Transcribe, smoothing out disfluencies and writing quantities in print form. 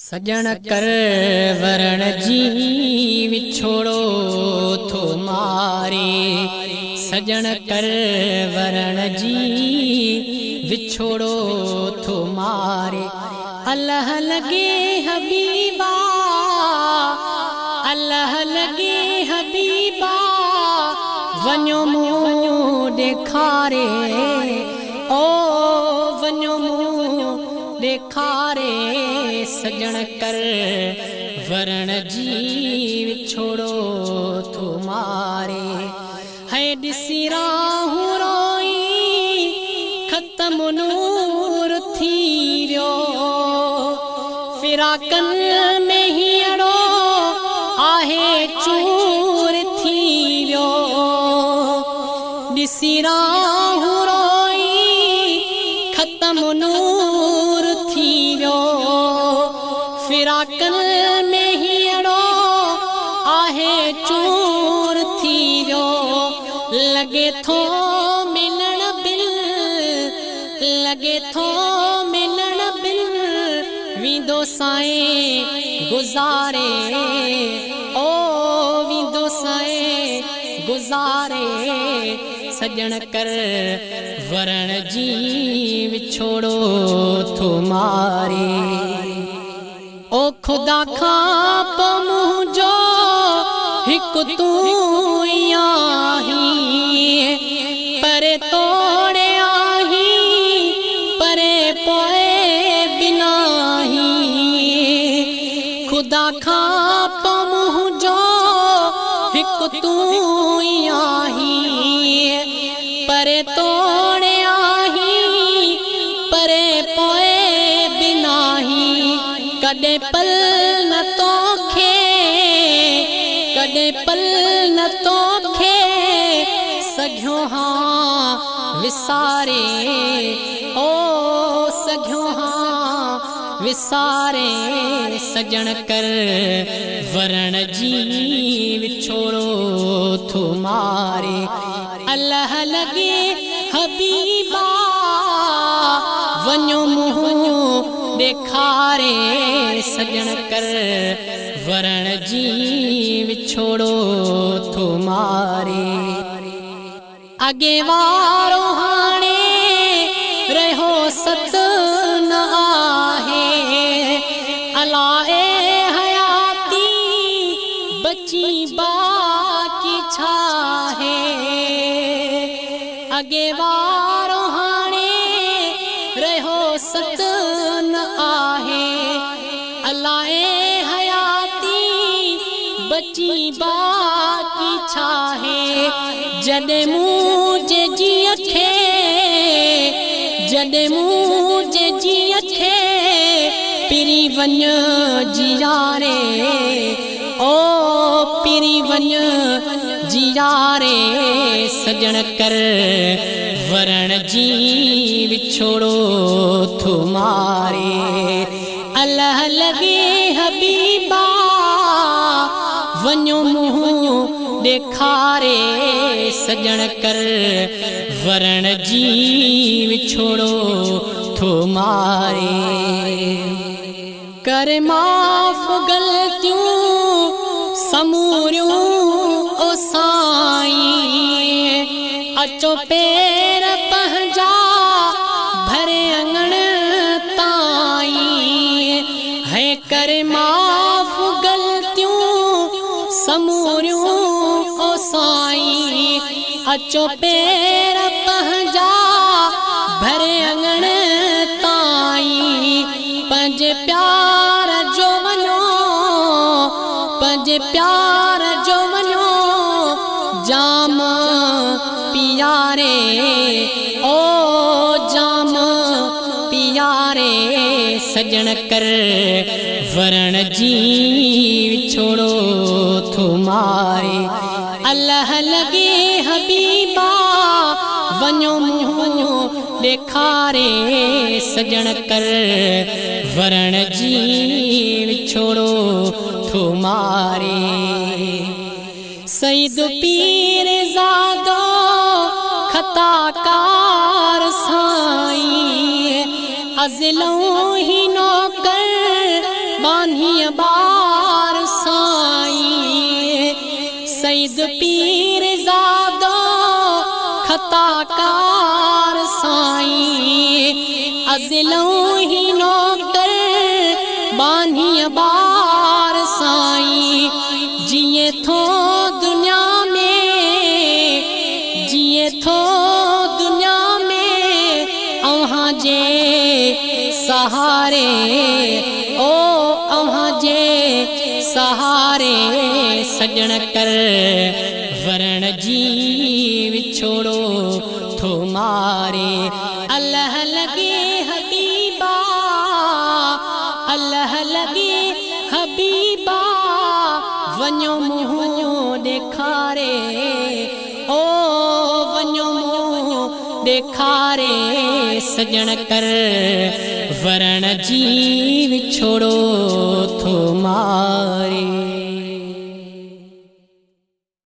सजन कर वरण जी विछोड़ो थो मारे। सजन कर वरण जी विछोड़ो थो मारे। अल्लाह लगे हबीबा, अल्लाह लगे हबीबा, वञो मुंहुं ॾेखारे। ओ वञो मुंहुं ॾेखारे। सजन कर वरण जी विछोड़ो थो मारे। है ॾिसी राहूं रोई ख़त्म नूर थी वियो। फिराकन में हीअड़ो आहे चूर थी वियो। ॾिसी राहूं रोई ख़त्म नूर थी वियो। फिराकन में हीअड़ो आहे चूर थी वियो। लगे थो मिलण बिल, लगे थो मिलण बिल, वींदो साईं गुज़ारे। ओ वींदो साईं गुज़ारे। सजन कर वरण जी विछोड़ो थो मारे। ओ खुदा खां पोइ मुंहिंजो हिकु तूं ई आहीं। परे तोड़े आहीं परे पोइ बिनाही। खुदा खां पोइ मुंहिंजो हिकु तूं ई आहीं। परे तोड़े आहीं परे पोइ बिनाही। कॾे पल न तोखे, कॾे पल न तोखे सघियो हां विसारे। ओ सघियो हां विसारे। सजन कर वरण जी विछोड़ो थो मारे। अल्लाह लगे हबीबा, वञो मुंहुं ॾेखारे। सजन कर वरण जी विछोड़ो थो मारे। अॻे वारो हाणे रहियो सत न आहे। अलाए हयाती बची बाक़ी छा आहे। अॻे वारो हाणे रहियो सत न आहे। अलाए हयाती बची बाक़ी छा आहे। जॾहिं मुंहिंजे जीअ खे, जॾहिं मुंहिंजे जीअ खे पिरी वञ जीयारे। ओ पिरी वञ जीयारे। सजन कर वरण जी विछोड़ो थो मारे। अल्लाह लगे हबीबा, वञो मुंहुं ॾेखारे। सजन कर वरण जी विछोड़ो थो मारे। कर माफ़ ग़लतियूं समूरियूं ओ साईं। अचो पेर पंहिंजा भरे अंगण ताईं। है कर माफ़ ग़लतियूं समूरियूं ओ साईं। अचो पेर पंहिंजा भरे अंगण ताईं। पंहिंजे प्यार जो वञो, पंहिंजे प्यार जो वञो जाम पियारे। ओ जाम पियारे। सजन कर वरण जी विछोड़ो थो मारे। अल्लाह लगे हबीबा, वञो मुंहुं ॾेखारे। सजन कर वरण जी विछोड़ो थो मारे। सईद पीर ज़ादो खताकार साईं। अज़लों ही नौकर बानी बार साईं सईद पीर ज़ादो खताकार साईं अज़लों ही नौकर बानी बार साईं जिए थो दुनिया में जिए थो दुनिया में अव्हां जे सहारे ओ अव्हां जे सहारे सजण कर वरण जी विछोड़ो थो मारे अल्लाह लगे हबीबा अल्लाह लगे हबीबा वञो मुंहुं ॾेखारे ओ वञो मुंहुं ॾेखारे सजण कर वरण जी विछोड़ो थो